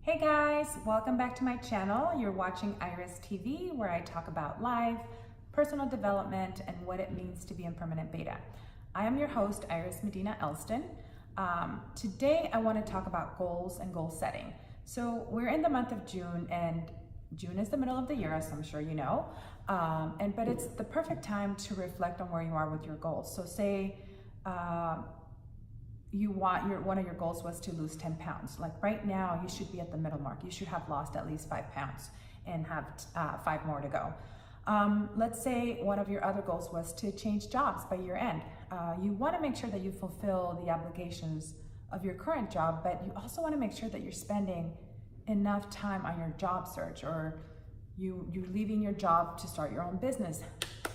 Hey guys, welcome back to my channel. You're watching Iris TV, where I talk about life, personal development, and what it means to be in permanent beta. I am your host, Iris Medina Elston. Today I want to talk about goals and goal setting. So we're in the month of June, and June is the middle of the year, as I'm sure you know. But it's the perfect time to reflect on where you are with your goals. So say one of your goals was to lose 10 pounds. Like right now, you should be at the middle mark. You should have lost at least 5 pounds and have 5 more to go. Let's say one of your other goals was to change jobs by year end. You want to make sure that you fulfill the obligations of your current job, but you also want to make sure that you're spending enough time on your job search, or you're leaving your job to start your own business.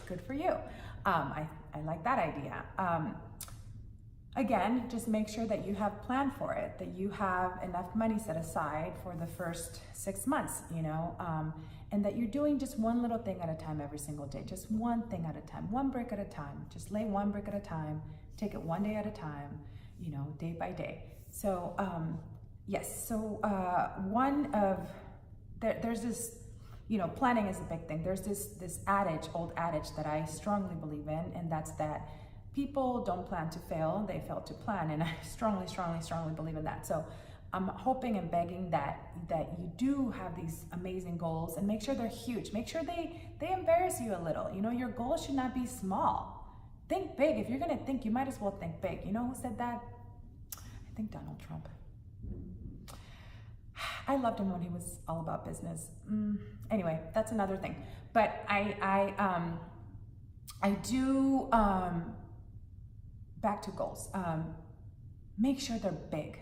Good for you. I like that idea. Again, just make sure that you have planned for it, that you have enough money set aside for the first 6 months, and that you're doing just one little thing at a time every single day, just one thing at a time, one brick at a time. Just lay one brick at a time, take it one day at a time, day by day. So yes, so there's this, planning is a big thing. There's this old adage that I strongly believe in, and that's that people don't plan to fail, they fail to plan. And I strongly believe in that. So I'm hoping and begging that you do have these amazing goals, and make sure they're huge. Make sure they embarrass you a little. Your goals should not be small. Think big. If you're gonna think, you might as well think big. You know who said that? I think Donald Trump. I loved him when he was all about business. Anyway, that's another thing. But I do, back to goals. Make sure they're big.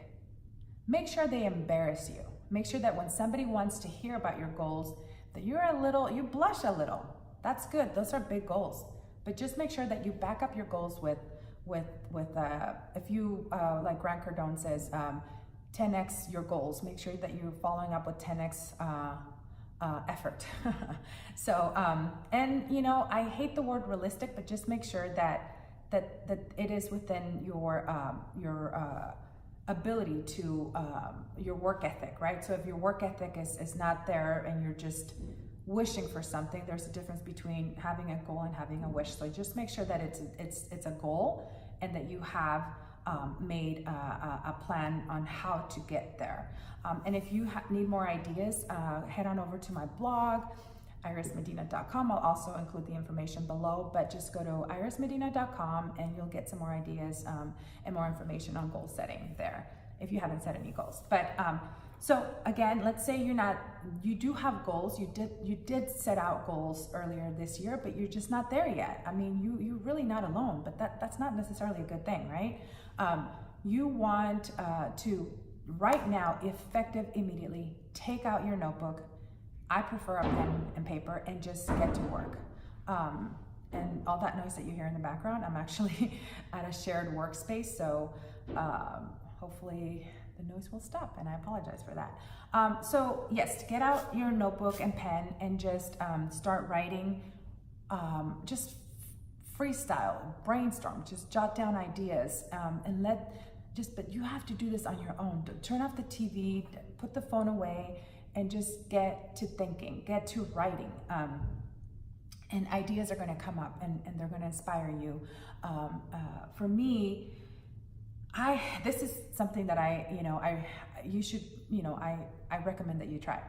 Make sure they embarrass you. Make sure that when somebody wants to hear about your goals, that you blush a little. That's good. Those are big goals. But just make sure that you back up your goals with if you, like Grant Cardone says, 10x your goals. Make sure that you're following up with 10x effort. So, I hate the word realistic, but just make sure that it is within your ability to, your work ethic, right? So if your work ethic is not there and you're just wishing for something, there's a difference between having a goal and having a wish. So just make sure that it's a goal, and that you have made a plan on how to get there. And if you need more ideas, head on over to my blog, irismedina.com. I'll also include the information below, but just go to irismedina.com and you'll get some more ideas and more information on goal setting there if you haven't set any goals. But so again, let's say you do have goals. You did set out goals earlier this year, but you're just not there yet. I mean, you're really not alone, but that's not necessarily a good thing, right? You want to right now, effective immediately, take out your notebook. I prefer a pen and paper, and just get to work. And all that noise that you hear in the background, I'm actually at a shared workspace, so hopefully the noise will stop, and I apologize for that. So yes, get out your notebook and pen and just start writing. Just freestyle, brainstorm, just jot down ideas, but you have to do this on your own. Turn off the TV, put the phone away, and just get to thinking, get to writing. And ideas are gonna come up, and they're gonna inspire you. For me, this is something that I recommend that you try.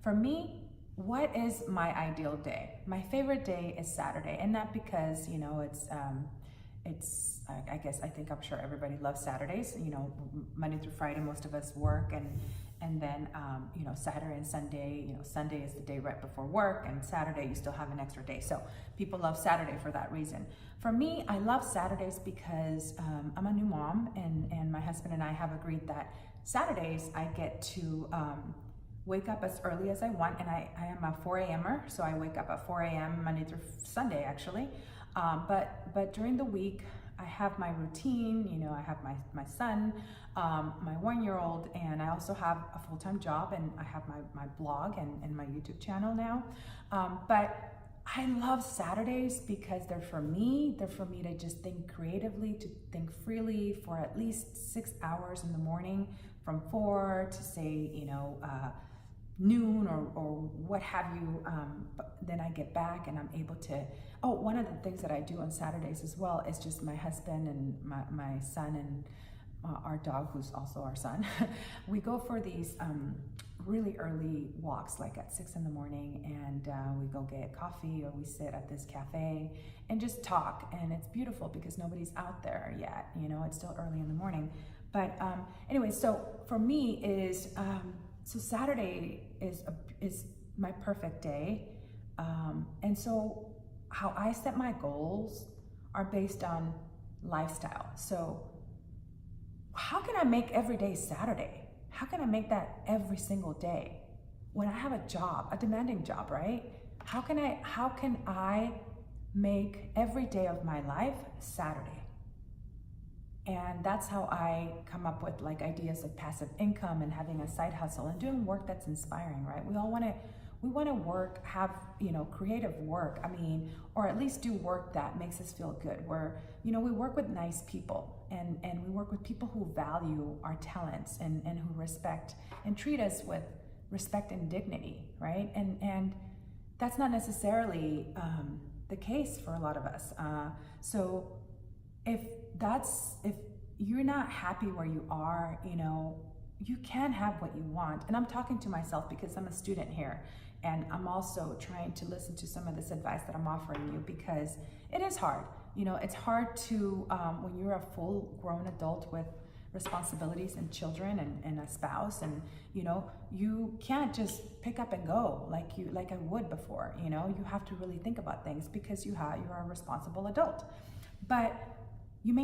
For me, what is my ideal day? My favorite day is Saturday, and not because, I'm sure everybody loves Saturdays. Monday through Friday, most of us work, and then Saturday and Sunday. Sunday is the day right before work, and Saturday you still have an extra day. So people love Saturday for that reason. For me, I love Saturdays because I'm a new mom, and my husband and I have agreed that Saturdays I get to wake up as early as I want, and I am a 4 a.m.er, so I wake up at 4 a.m. Monday through Sunday actually. But during the week, I have my routine. I have my son, my 1-year-old, and I also have a full-time job, and I have my blog and my YouTube channel now. But I love Saturdays because they're for me to just think creatively, to think freely for at least 6 hours in the morning from 4 to say, noon or what have you. But then I get back and I'm able to, one of the things that I do on Saturdays as well is just my husband and my son and our dog, who's also our son. We go for these really early walks, like at 6 in the morning, and we go get coffee or we sit at this cafe and just talk. And it's beautiful because nobody's out there yet, it's still early in the morning. But anyway, so for me is, so Saturday is my perfect day. And so how I set my goals are based on lifestyle. So how can I make every day Saturday? How can I make that every single day when I have a job, a demanding job, right? How can I make every day of my life Saturday? And that's how I come up with like ideas of passive income and having a side hustle and doing work that's inspiring, right? We want to work, have, creative work. Or at least do work that makes us feel good. Where, we work with nice people and we work with people who value our talents and who respect and treat us with respect and dignity, right? And that's not necessarily the case for a lot of us. So if you're not happy where you are, you can have what you want. And I'm talking to myself because I'm a student here. And I'm also trying to listen to some of this advice that I'm offering you because it is hard. It's hard to, when you're a full grown adult with responsibilities and children and a spouse, and you can't just pick up and go like I would before. You have to really think about things because you're a responsible adult. But you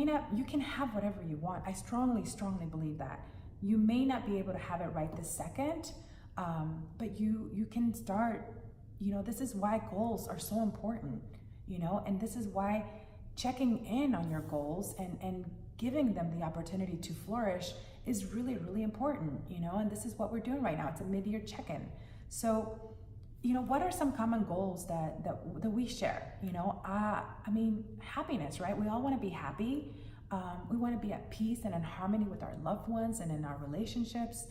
can have whatever you want. I strongly, strongly believe that. You may not be able to have it right this second, but you can start, this is why goals are so important, and this is why checking in on your goals and giving them the opportunity to flourish is really, really important, and this is what we're doing right now. It's a mid-year check-in. So, what are some common goals that we share? Happiness, right? We all want to be happy. We want to be at peace and in harmony with our loved ones and in our relationships.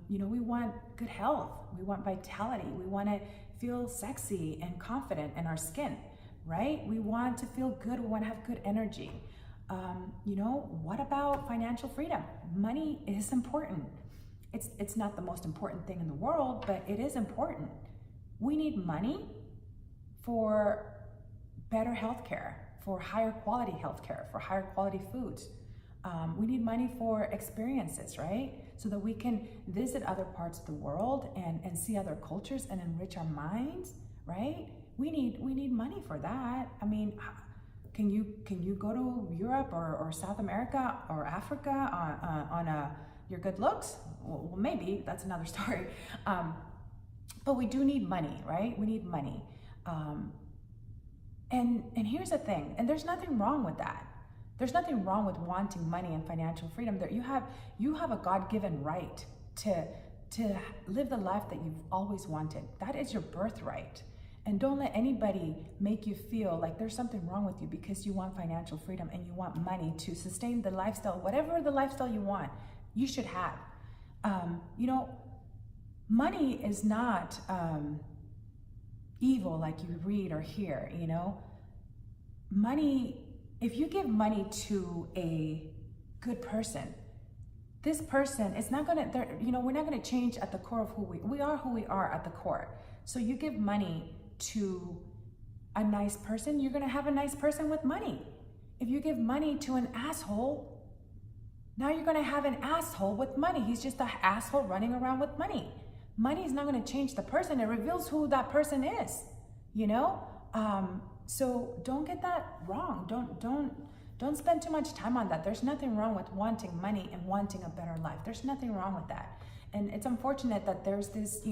We want good health. We want vitality. We want to feel sexy and confident in our skin, right? We want to feel good. We want to have good energy. What about financial freedom? Money is important. It's not the most important thing in the world, but it is important. We need money for better healthcare, for higher quality healthcare, for higher quality foods. We need money for experiences, right? So that we can visit other parts of the world and see other cultures and enrich our minds, right? We need money for that. Can you go to Europe or South America or Africa on your good looks? Well, maybe that's another story. But we do need money, right? We need money. And here's the thing, and there's nothing wrong with that. There's nothing wrong with wanting money and financial freedom. You have a God-given right to live the life that you've always wanted. That is your birthright. And don't let anybody make you feel like there's something wrong with you because you want financial freedom and you want money to sustain the lifestyle, whatever the lifestyle you want, you should have. Money is not evil like you read or hear, Money, if you give money to a good person, this person is not gonna, we're not gonna change at the core of we are who we are at the core. So you give money to a nice person, you're gonna have a nice person with money. If you give money to an asshole, now you're gonna have an asshole with money. He's just an asshole running around with money. Money is not gonna change the person. It reveals who that person is, So don't get that wrong. Don't spend too much time on that. There's nothing wrong with wanting money and wanting a better life. There's nothing wrong with that. And it's unfortunate that there's this,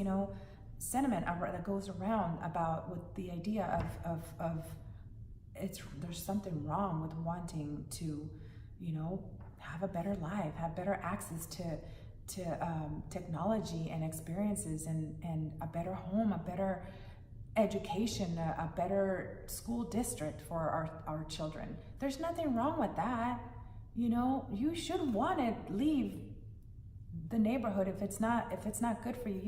sentiment that goes around with the idea of there's something wrong with wanting to, have a better life, have better access to technology and experiences and a better home, a better education, a better school district for our children. There's nothing wrong with that. You should want to leave the neighborhood, if it's not good for you,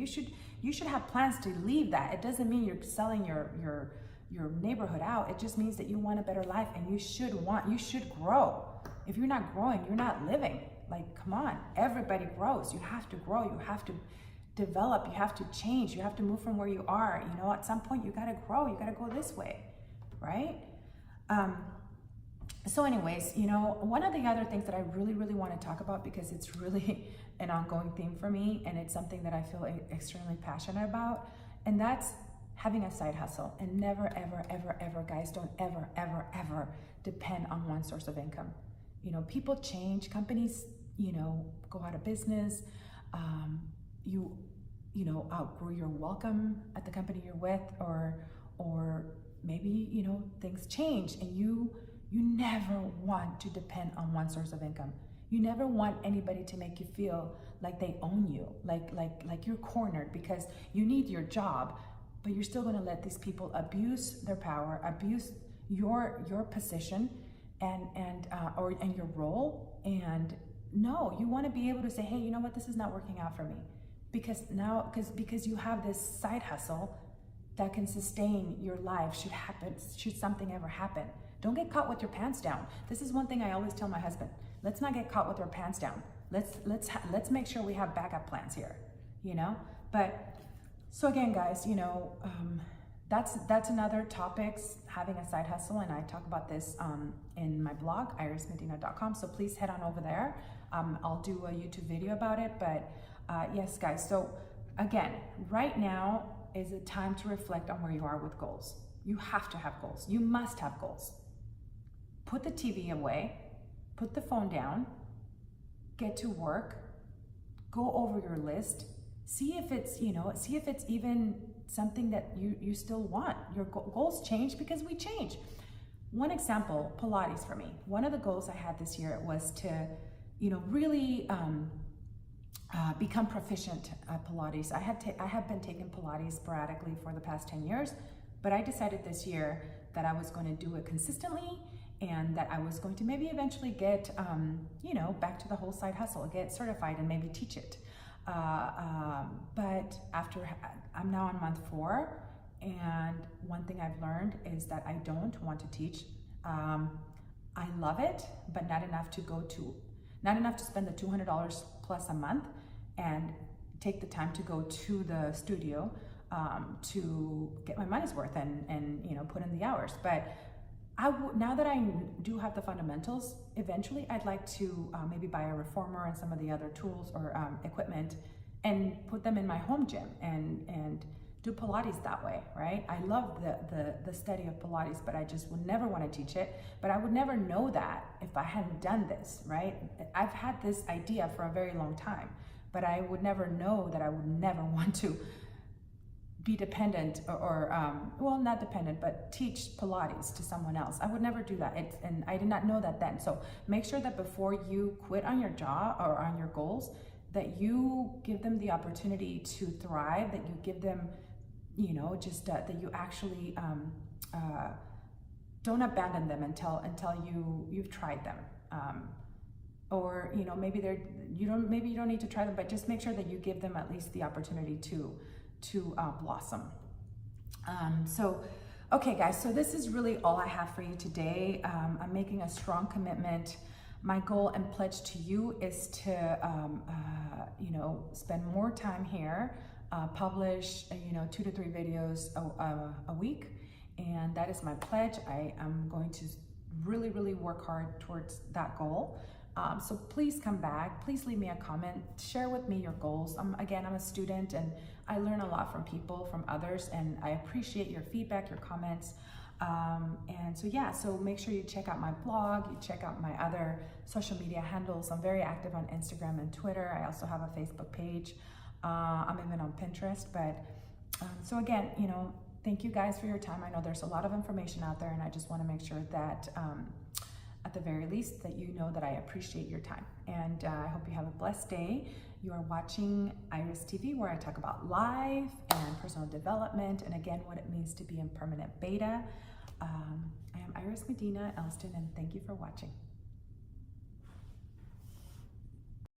you should have plans to leave that. It doesn't mean you're selling your neighborhood out. It just means that you want a better life, and you should grow. If you're not growing, you're not living. Like, come on, everybody grows. You have to grow. You have to develop. You have to change. You have to move from where you are. You know, at some point you got to grow. You got to go this way, right? So anyways, you know, one of the other things that I really want to talk about, because it's really an ongoing theme for me, and it's something that I feel extremely passionate about, and that's having a side hustle. And never, ever, guys, don't ever depend on one source of income. You know, people change, companies, you know, go out of business. You know, outgrow your welcome at the company you're with, or maybe, you know, things change, and you never want to depend on one source of income. You never want anybody to make you feel like they own you, like you're cornered because you need your job, but you're still going to let these people abuse their power, abuse your position and your role. And no, you want to be able to say, hey, you know what, this is not working out for me, because you have this side hustle that can sustain your life should something ever happen. Don't get caught with your pants down. This is one thing I always tell my husband. Let's not get caught with our pants down. Let's make sure we have backup plans here, you know? But so again, guys, you know, that's another topic, having a side hustle, and I talk about this in my blog, irismedina.com. So please head on over there. I'll do a YouTube video about it. But yes, guys. So again, right now is a time to reflect on where you are with goals. You have to have goals. You must have goals. Put the TV away, put the phone down, get to work, go over your list, see if it's even something that you still want. Your goals change because we change. One example, Pilates for me. One of the goals I had this year was to, you know, really become proficient at Pilates. I have been taking Pilates sporadically for the past 10 years, but I decided this year that I was going to do it consistently, and that I was going to maybe eventually get, you know, back to the whole side hustle, get certified and maybe teach it. But I'm now on month 4, and one thing I've learned is that I don't want to teach. I love it, but not enough to spend the $200 plus a month and take the time to go to the studio to get my money's worth and you know, put in the hours. But now that I do have the fundamentals, eventually I'd like to maybe buy a reformer and some of the other tools or equipment and put them in my home gym and do Pilates that way, right? I love the study of Pilates, but I just would never want to teach it. But I would never know that if I hadn't done this, right? I've had this idea for a very long time, but I would never know that I would never want to be dependent or well, not dependent, but teach Pilates to someone else. I would never do that. And I did not know that then. So make sure that before you quit on your job or on your goals, that you give them the opportunity to thrive, that you give them, you know, just that you actually don't abandon them until you've tried them. Or, you know, maybe you don't need to try them, but just make sure that you give them at least the opportunity to blossom. So, okay guys, so this is really all I have for you today. I'm making a strong commitment. My goal and pledge to you is to, you know, spend more time here, publish, you know, 2 to 3 videos a week. And that is my pledge. I am going to really work hard towards that goal. So please come back, please leave me a comment, share with me your goals. Again, I'm a student and I learn a lot from people, from others, and I appreciate your feedback, your comments. And so yeah, so make sure you check out my blog, you check out my other social media handles. I'm very active on Instagram and Twitter. I also have a Facebook page. I'm even on Pinterest, but so again, you know, thank you guys for your time. I know there's a lot of information out there, and I just want to make sure that at the very least that you know that I appreciate your time. And I hope you have a blessed day. You are watching Iris TV, where I talk about life and personal development, and again, what it means to be in permanent beta. I am Iris Medina Elston, and thank you for watching.